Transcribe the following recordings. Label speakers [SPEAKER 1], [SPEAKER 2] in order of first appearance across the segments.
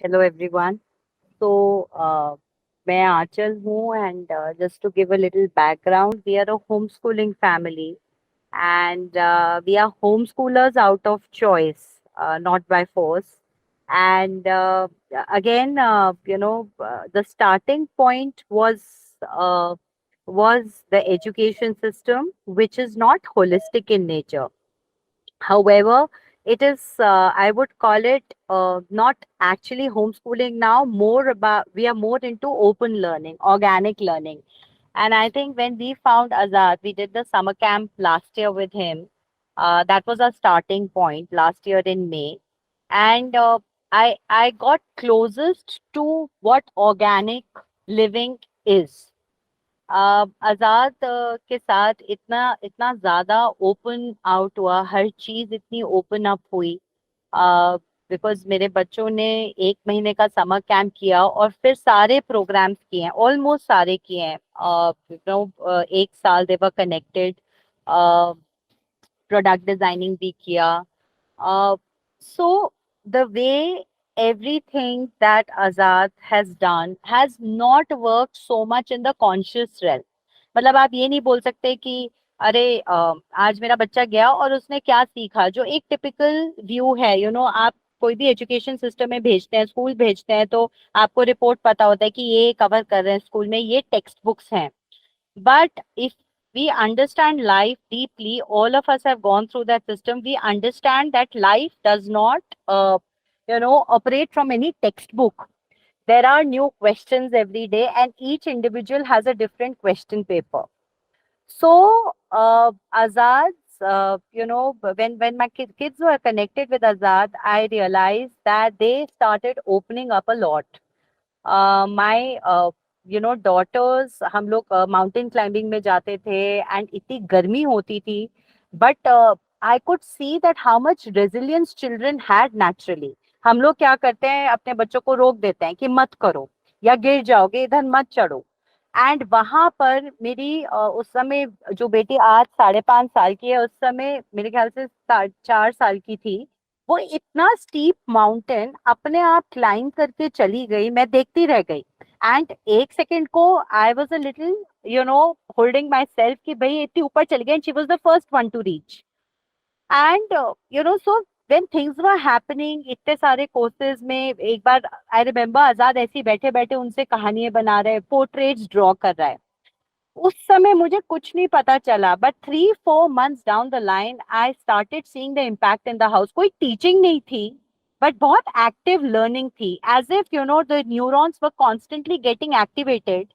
[SPEAKER 1] Hello everyone. मैं आंचल हूँ and just to give a little background, we are a homeschooling family and we are homeschoolers out of choice, not by force. And again, the starting point was the education system, which is not holistic in nature. However, it is, I would call it not actually homeschooling now, we are more into open learning, organic learning. And I think when we found Azad, we did the summer camp last year with him. That was our starting point last year in May. And I got closest to what organic living is. आजाद के साथ इतना इतना ज्यादा open out हुआ, हर चीज इतनी open up हुई। Because मेरे बच्चों ने 1 महीने का समर कैंप किया और फिर सारे प्रोग्राम्स किए हैं, ऑलमोस्ट सारे किए हैं। 1 साल दे वर कनेक्टेड, प्रोडक्ट डिजाइनिंग भी किया। So the way everything that Azad has done has not worked so much in the conscious realm. मतलब आप ये नहीं बोल सकते कि अरे आज मेरा बच्चा गया और उसने क्या सीखा, जो एक टिपिकल व्यू है। आप कोई भी एजुकेशन सिस्टम में भेजते हैं, स्कूल भेजते हैं, तो आपको रिपोर्ट पता होता है कि ये कवर कर रहे हैं स्कूल में, ये टेक्स्ट बुक्स हैं। But if we understand life deeply, all of us have gone through that system. We understand that life does not, operate from any textbook. There are new questions every day, and each individual has a different question paper. So, Azad's, when my kids were connected with Azad, I realized that they started opening up a lot. My daughters, हम लोग mountain climbing में जाते थे and इतनी गर्मी होती थी, but I could see that how much resilience children had naturally. हम लोग क्या करते हैं, अपने बच्चों को रोक देते हैं कि मत करो या गिर जाओगे, इधर मत चढ़ो। एंड वहां पर मेरी उस समय जो बेटी आज 5.5 साल की है, उस समय मेरे ख्याल से 4 साल की थी। वो इतना स्टीप माउंटेन अपने आप क्लाइंब करके चली गई, मैं देखती रह गई। एंड एक सेकंड को I was a little holding my self कि भाई इतनी ऊपर चली गई, and she was the first one two reach. And so when things were happening इतने सारे कोर्सेज में, एक बार आई रिमेम्बर आजाद ऐसे ही बैठे बैठे उनसे कहानियां बना रहे, पोर्ट्रेट्स ड्रॉ कर रहा है। उस समय मुझे कुछ नहीं पता चला, but 3-4 months down the line I started seeing the impact in the house. कोई टीचिंग नहीं थी, बट बहुत एक्टिव लर्निंग थी, as if the neurons were constantly getting activated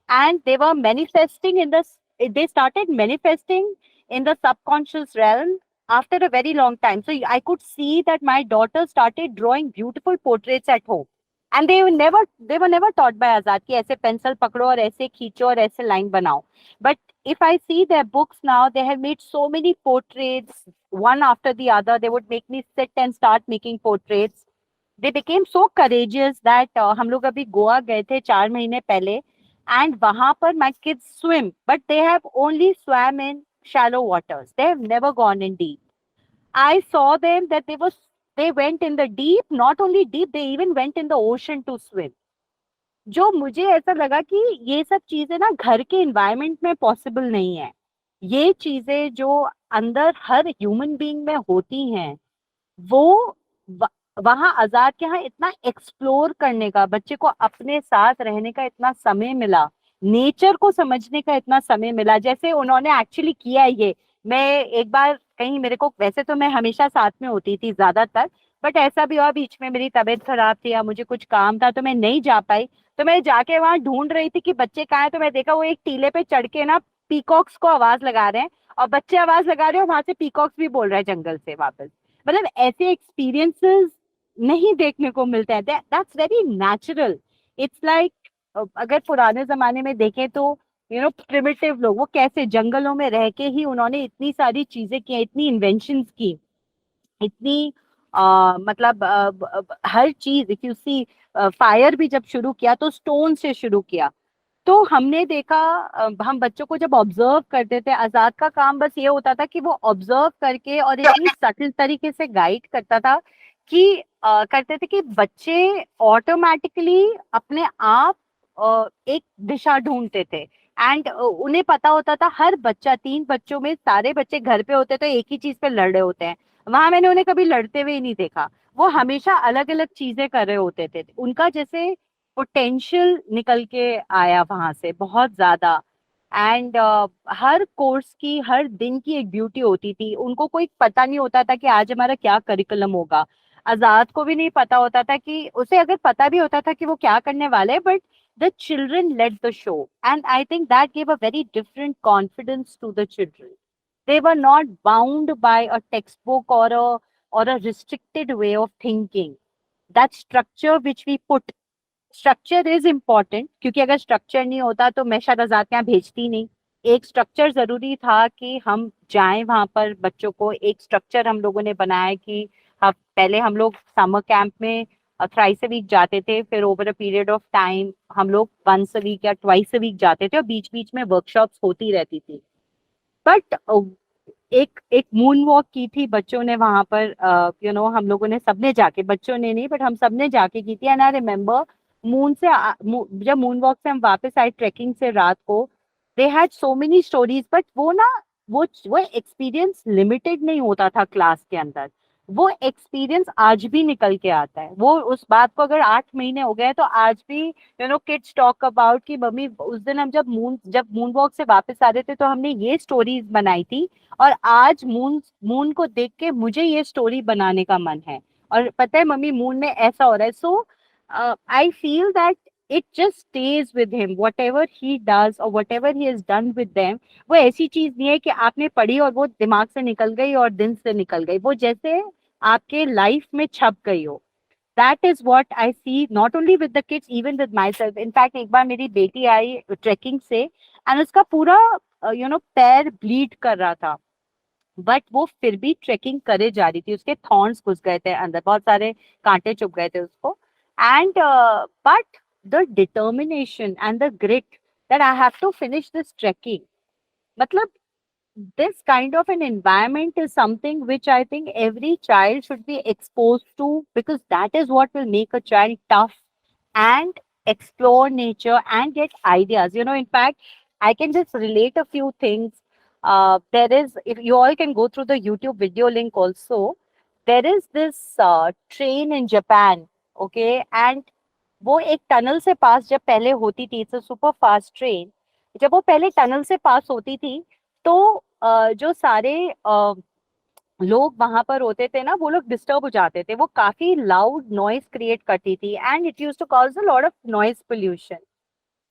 [SPEAKER 1] and they were manifesting in the they started manifesting in the subconscious realm after a very long time. So I could see that my daughter started drawing beautiful portraits at home, and they were never taught by Azad कि ऐसे pencil पकड़ो और ऐसे खींचो और ऐसे line बनाओ। But if I see their books now, they have made so many portraits, one after the other. They would make me sit and start making portraits. They became so courageous that हम लोग अभी गोवा गए थे 4 महीने पहले, and वहां पर my kids swim, but they have only swam in shallow waters. They have never gone in deep. I saw them that they went in the deep, not only deep, they even went in the ocean to swim. जो मुझे ऐसा लगा कि ये सब चीजें ना घर के इन्वायरमेंट में पॉसिबल नहीं है। ये चीजें जो अंदर हर ह्यूमन बीइंग में होती हैं, वो व- वहां आजाद के यहाँ इतना एक्सप्लोर करने का, बच्चे को अपने साथ रहने का इतना समय मिला, नेचर को समझने का इतना समय मिला, जैसे उन्होंने एक्चुअली किया है ये। मैं एक बार कहीं, मेरे को वैसे तो मैं हमेशा साथ में होती थी ज्यादातर, बट ऐसा भी हुआ बीच में मेरी तबीयत खराब थी या मुझे कुछ काम था तो मैं नहीं जा पाई। तो मैं जाके वहां ढूंढ रही थी कि बच्चे कहाँ हैं, तो मैं देखा वो एक टीले पे चढ़ के ना पीकॉक्स को आवाज लगा रहे हैं, और बच्चे आवाज लगा रहे हैं और वहां से पीकॉक्स भी बोल रहे हैं जंगल से वापस। मतलब ऐसे एक्सपीरियंसेस नहीं देखने को मिलते हैं। That's very natural. It's like, अगर पुराने जमाने में देखें तो प्रिमिटिव लोग वो कैसे जंगलों में रह के ही उन्होंने इतनी सारी चीजें की, इतनी इन्वेंशंस की, इतनी मतलब हर चीज। इफ यू सी, फायर भी जब शुरू किया तो स्टोन से शुरू किया। तो हमने देखा, हम बच्चों को जब ऑब्जर्व करते थे, आजाद का काम बस ये होता था कि वो ऑब्जर्व करके और इतनी सटल तरीके से गाइड करता था कि करते थे कि बच्चे ऑटोमेटिकली अपने आप एक दिशा ढूंढते थे। एंड उन्हें पता होता था, हर बच्चा, 3 बच्चों में सारे बच्चे घर पे होते तो एक ही चीज पे लड़ रहे होते हैं, वहां मैंने उन्हें कभी लड़ते हुए ही नहीं देखा। वो हमेशा अलग अलग चीजें कर रहे होते थे, उनका जैसे पोटेंशियल निकल के आया वहां से बहुत ज्यादा। एंड हर कोर्स की, हर दिन की एक ब्यूटी होती थी। उनको कोई पता नहीं होता था कि आज हमारा क्या करिकुलम होगा। आजाद को भी नहीं पता होता था कि, उसे अगर पता भी होता था कि वो क्या करने वाले, but the children led the show, and I think that gave a very different confidence to the children. They were not bound by a textbook or a restricted way of thinking. That structure which we put, structure is important, क्योंकि अगर structure नहीं होता तो मैं शायद आजाद के यहाँ भेजती नहीं। एक स्ट्रक्चर जरूरी था कि हम जाएं वहां पर, बच्चों को एक स्ट्रक्चर हम लोगों ने बनाया कि पहले हम लोग समर कैंप में थ्राइस अ वीक जाते थे, फिर over a period of time हम लोग वंस अ वीक या ट्वाइस अ वीक जाते थे, और बीच बीच में वर्कशॉप्स होती रहती थी। बट एक एक मून वॉक की थी बच्चों ने वहां पर, हम लोगों ने सबने जाके, बच्चों ने नहीं बट हम सबने जाके की थी। एंड आई रिमेम्बर जब मून वॉक से हम वापस आए ट्रेकिंग से रात को, they had so many stories. But वो ना, वो एक्सपीरियंस लिमिटेड नहीं होता था क्लास के अंदर, वो एक्सपीरियंस आज भी निकल के आता है। वो उस बात को अगर 8 महीने हो गए तो आज भी किड्स टॉक अबाउट कि मम्मी उस दिन हम जब मून वॉक से वापस आ रहे थे तो हमने ये स्टोरीज बनाई थी, और आज मून मून को देख के मुझे ये स्टोरी बनाने का मन है, और पता है मम्मी मून में ऐसा हो रहा है। So I feel that it just stays with him, whatever he does or whatever he has done with them। वो ऐसी चीज नहीं है कि आपने पढ़ी और वो दिमाग से निकल गई और दिन से निकल गई, वो जैसे आपके लाइफ में छप गई हो। That is what I see, not only with the kids, even with myself. In fact एक बार मेरी बेटी आई ट्रेकिंग से, एंड उसका पूरा पैर ब्लीड कर रहा था, बट वो फिर भी ट्रेकिंग करे जा रही थी। उसके थॉर्न्स घुस गए थे अंदर, बहुत सारे कांटे चुभ गए थे उसको। And but the determination and the grit that I have to finish this trekking, मतलब this kind of an environment is something which I think every child should be exposed to, because that is what will make a child tough and explore nature and get ideas. In fact, I can just relate a few things. There is, if you all can go through the YouTube video link also, there is this train in Japan, okay, and वो एक tunnel से पास जब पहले होती थी, it's a super fast train, जब वो पहले टनल से पास होती थी तो जो सारे लोग वहां पर होते थे ना, वो लोग डिस्टर्ब हो जाते थे, वो काफी लाउड नॉइस क्रिएट करती थी, and it used to cause a lot of noise pollution.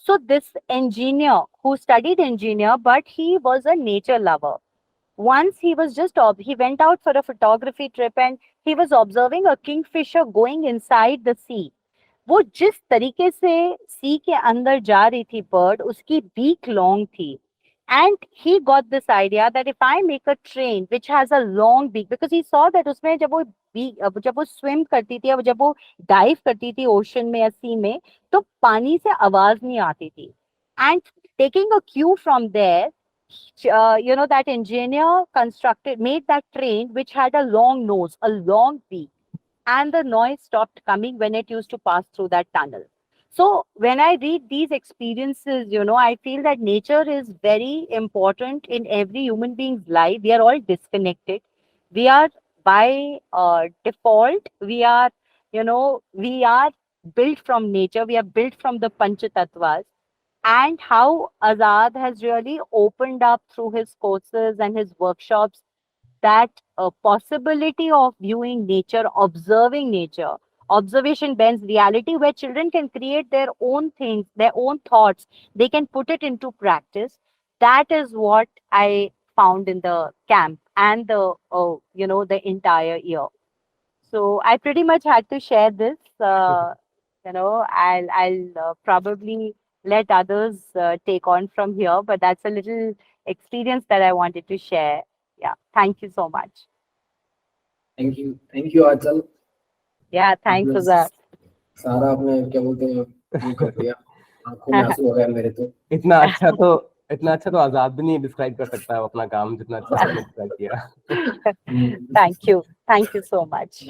[SPEAKER 1] So this engineer who studied engineer, but he was a nature lover. Once he was he went out for a photography trip and he was observing a kingfisher going inside the sea. वो जिस तरीके से सी के अंदर जा रही थी bird, उसकी बीक लॉन्ग थी, and he got this idea that if I make a train which has a long beak, because he saw that उसमें जब वो स्विम करती थी, जब वो डाइव करती थी ओशन में या सी में, तो पानी से आवाज नहीं आती थी। And taking a cue from there, that engineer made that train which had a long nose, a long beak, and the noise stopped coming when it used to pass through that tunnel. So when I read these experiences, I feel that nature is very important in every human being's life. We are all disconnected. We are by default, we are built from nature. We are built from the Panchatattvas. And how Azad has really opened up through his courses and his workshops that possibility of viewing nature, observing nature. Observation bends reality, where children can create their own things, their own thoughts. They can put it into practice. That is what I found in the camp and the entire year. So I pretty much had to share this. I'll probably let others take on from here, but that's a little experience that I wanted to share. Yeah, thank you so much.
[SPEAKER 2] Thank you, Achal.
[SPEAKER 1] Yeah, thanks for that.
[SPEAKER 2] सारा आपने क्या बोलते हैं ये कर दिया, आंखों में आंसू हो गए मेरे तो।
[SPEAKER 3] इतना अच्छा तो आजाद भी नहीं डिस्क्राइब कर सकता है अपना काम जितना अच्छा आपने डिस्क्राइब किया।
[SPEAKER 1] Thank you so much.